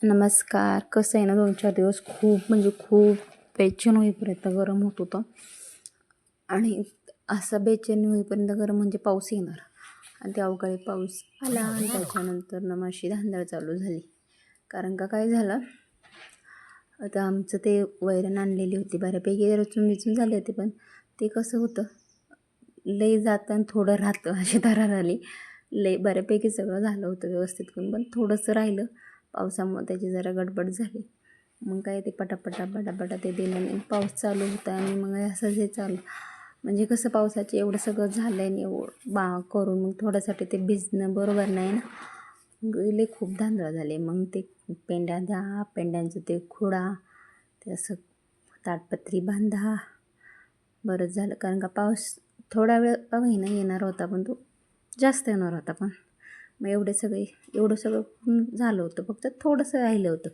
नमस्कार. कसं आहे ना, 2-4 दिवस खूप म्हणजे खूप बेचैन होईपर्यंत गरम होत होतं आणि असं बेचैन होईपर्यंत गरम म्हणजे पाऊस येणार आणि ते अवकाळी पाऊस आला आणि त्याच्यानंतर ना अशी धांदळ चालू झाली. कारण का काय झालं, आता आमचं ते वैरण आणलेली होती बऱ्यापैकी रचून झाले होते, पण ते कसं होतं, लई जातं आणि थोडं राहतं अशी तऱ्हा झाली. लई बऱ्यापैकी सगळं झालं होतं व्यवस्थित करून, पण थोडंसं राहिलं. पावसामुळे त्याची जरा गडबड झाली. मग काय ते पटापटा ते दिलं. पाऊस चालू होता आणि मग असं हे चालू म्हणजे कसं पावसाचं एवढं सगळं झालं आहे आणि करून मग थोड्यासाठी ते भिजणं बरोबर नाही ना. गेले खूप धांदळ झाले. मग ते पेंड्या द्या, पेंड्यांचं ते खुडा, ते असं ताडपत्री बांधा. बरंच झालं, कारण का पाऊस थोडा वेळ महिना येणार होता, पण तो जास्त येणार होता. पण मग एवढं सगळं झालं होतं, फक्त थोडंसं राहिलं होतं.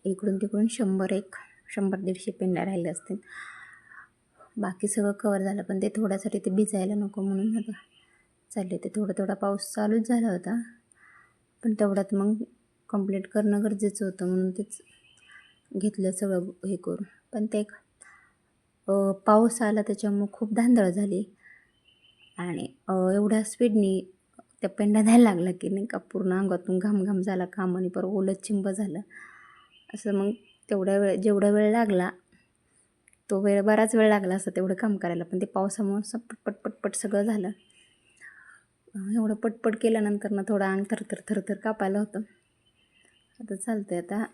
इकडून तिकडून 100-150 पेंड्या राहिल्या असतील. बाकी सगळं कवर झालं, पण ते थोड्यासाठी ते भिजायला नको म्हणून आता चालले ते. थोडा थोडा पाऊस चालूच झाला होता, पण तेवढ्यात मग कंप्लीट करणं गरजेचं होतं म्हणून तेच घेतलं सगळं हे करून. पण ते पाऊस आला त्याच्यामुळं खूप धांदळ झाली आणि एवढ्या स्पीडनी त्या पेंड्या द्यायला लागला की नाही का पूर्ण अंगातून घाम झाला, आणि परत ओलं चिंब झालं असं. मग जेवढा वेळ लागला तो बराच वेळ लागला असं तेवढं काम करायला, पण ते पावसामुळं असं पटपट सगळं झालं. एवढं पटपट केल्यानंतर ना थोडं अंग थरथर कापायला होतं. आता चालतं आहे.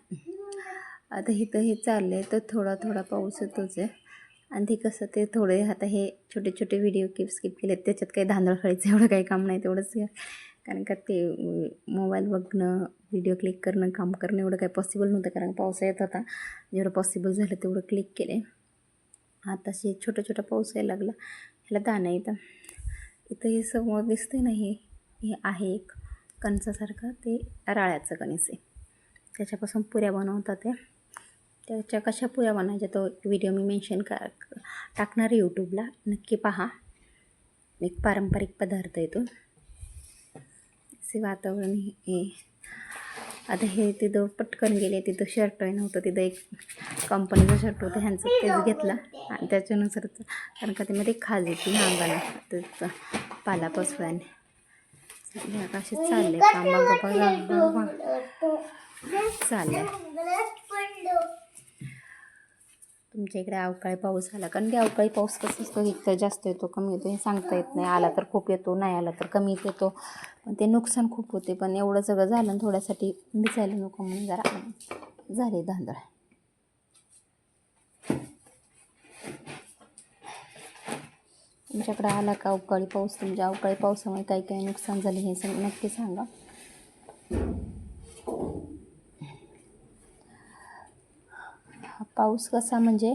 आता इथं हे चाललं आहे तर थोडा पाऊस येतोच आहे. आणि ते कसं ते थोडे आता हे छोटे व्हिडिओ स्किप केलेत, त्याच्यात काही धांदळ खेळायचं एवढं काही काम नाही तेवढंच. कारण का ते मोबाईल बघणं, व्हिडिओ क्लिक करणं, काम करणं एवढं काही पॉसिबल नव्हतं, कारण पाऊस येत होता. जेवढं पॉसिबल झालं तेवढं क्लिक केले. आता छोटा पाऊस यायला लागला. ह्याला दाणं इथं हे समोर दिसतंय ना, हे आहे एक कणसासारखं, ते राळ्याचं कणीस आहे. त्याच्यापासून पुऱ्या बनवतात. त्याच्या कशा पुऱ्या बनायच्या तो व्हिडिओ मी मेन्शन टाकणार आहे यूट्यूबला, नक्की पहा. एक पारंपरिक पदार्थ आहे तो. असे वातावरण हे. आता हे तिथं पटकन गेले, तिथं शर्ट नव्हतं, तिथं एक कंपनीचं शर्ट होतं ह्यांचं, तेच घेतला आणि त्याच्यानुसार कारण का ते मध्ये खाज येते ना अंगाला, त्याचं पालापाचोळ्याने असेच चालले काम चाललंय. तुमच्या इकडे अवकाळी पाऊस आला, कारण की अवकाळी पाऊस कसं असतो, एक तर जास्त येतो, कमी येतो, हे सांगता येत नाही. आला तर खूप येतो, नाही आला तर कमी येतो, पण ते नुकसान खूप होते. पण एवढं सगळं झालं आणि थोड्यासाठी भिजायला नको म्हणून जरा झाले धांदळ. तुमच्याकडे आला का अवकाळी पाऊस? तुमच्या अवकाळी पावसामुळे काही नुकसान झाले हे नक्की सांगा. पाऊस कसा म्हणजे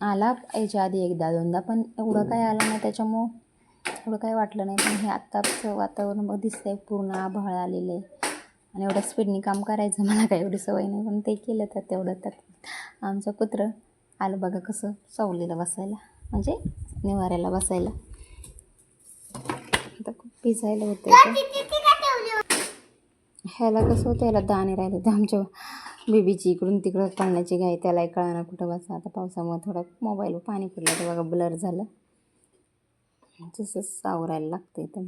आला याच्या आधी 1-2दा, पण एवढं काय आलं नाही, त्याच्यामुळं एवढं काय वाटलं नाही. पण हे आत्ताचं वातावरण बघ दिसतंय, पूर्ण आभाळ आलेलं आहे आणि एवढ्या स्पीडनी काम करायचं मला काय एवढी सवय नाही, पण ते केलं तर तेवढं. आमचं कुत्रं आलं बघा कसं सावलीला बसायला, म्हणजे निवाऱ्याला बसायला. आता खूप भिजायला होतं. ह्याला कसं होतं, याला दाणे राहिले होते आमच्या बेबीची, इकडून तिकडं पाण्याची घाई, त्यालाही कळाना कुठं बसा. आता पावसामुळे थोडा मोबाईलवर पाणी पडलं तर बघा ब्लर झालं, जसं सावरायला लागतं इथं.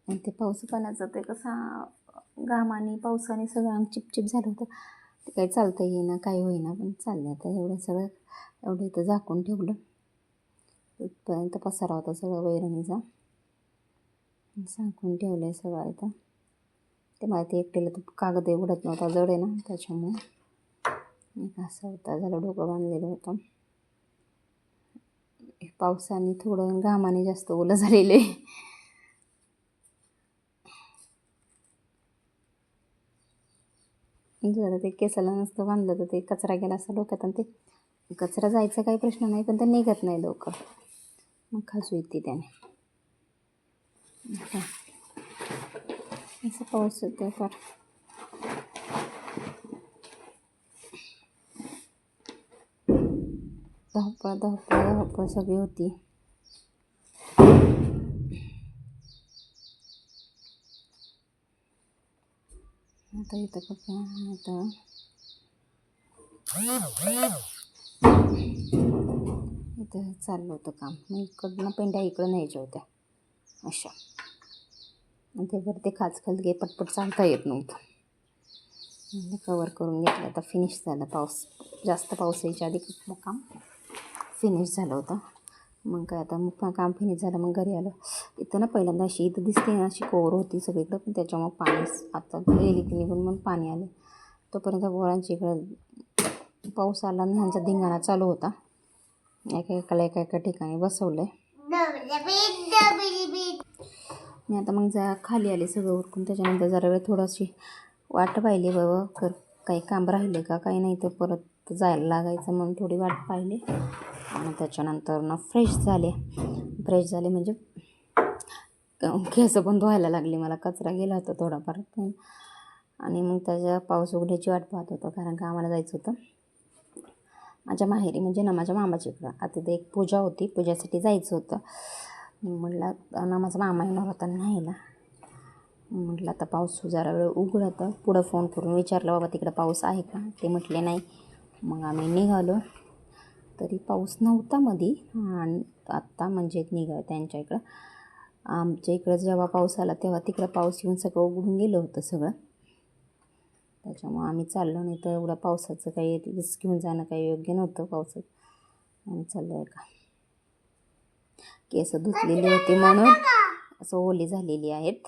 आणि ते पाण्याचं ते कसं घामाने पावसाने सगळं अंग चिपचिप झालं होतं. ते काही चालता येईना, काही होईना, पण चाललं. आता एवढं इथं झाकून ठेवलं. इथपर्यंत पसारा होता सगळं वैरणीचा, झाकून ठेवलं आहे सगळं इथं. ते मला ते एकटेलं तर कागद उडत नव्हता, जड आहे ना, त्याच्यामुळं असं होता. झालं डोकं बांधलेलं होतं. पावसाने थोडं घामाने जास्त ओलं झालेलं आहे. जरा ते केसाला नसतं बांधलं तर ते कचरा गेला असं डोक्यात, आणि ते कचरा जायचा काही प्रश्न नाही, पण ते निघत नाही लवकर, मग खाजू येते त्याने. असं पाऊस होतं फार. धावपळ सगळी होती. आता इथं बघा आता इथं चाललं होतं काम. मग इकडनं पेंड्या इकडं न्यायच्या होत्या अशा. आणि ते वरती खाचखाच गे पटपट चालता येत नव्हतं. कवर करून घेतलं. आता फिनिश झालं. जास्त पाऊस यायच्या आधी काम फिनिश झालं होतं. मग काय आता मग काम फिनिश झालं. मग घरी आलं. इथं ना पहिल्यांदा अशी इथं दिसते ना अशी कोर होती सगळीकडं, पण त्याच्यामुळं पाणी आता गेली की निघून मग पाणी आलं. तोपर्यंत पोरांच्या इकडं पाऊस आला आणि ह्यांचा धिंगाणा चालू होता. एका एका ठिकाणी बसवलं आहे. मी आता मग खाली आले सगळं उरकून. त्याच्यानंतर जरा वेळ थोडीशी वाट पाहिली बाबा काही काम राहिले का काही नाही तर परत जायला लागायचं म्हणून थोडी वाट पाहिली. आणि त्याच्यानंतर ना फ्रेश झाले म्हणजे केस पण धुवायला लागले. मला कचरा गेला होता थोडाफार. आणि मग त्याच्या पाऊस उघड्याची वाट पाहत होतो, कारण का आम्हाला जायचं होतं माझ्या माहेरी, म्हणजे ना माझ्या मामाच्या इकडं. आता तिथे एक पूजा होती, पूजासाठी जायचं होतं. म्हटलं ना माझा मामा येणार होता न्यायला. म्हटलं आता पाऊस जरा वेळ उघडतं पुढं फोन करून विचारलं बाबा तिकडं पाऊस आहे का. ते म्हटले नाही. मग आम्ही निघालो. तरी पाऊस नव्हता मधी. आणि आत्ता म्हणजे त्यांच्या इकडं. आमच्या इकडं जेव्हा पाऊस आला तेव्हा तिकडं पाऊस येऊन सगळं उघडून गेलं होतं सगळं. त्याच्यामुळं आम्ही चाललो. नाही तर एवढं पावसाचं काही रिस्क घेऊन जाणं काही योग्य नव्हतं पावसात. आम्ही चाललो आहे का केस धुतलेली होती म्हणून असं ओली झालेली आहेत.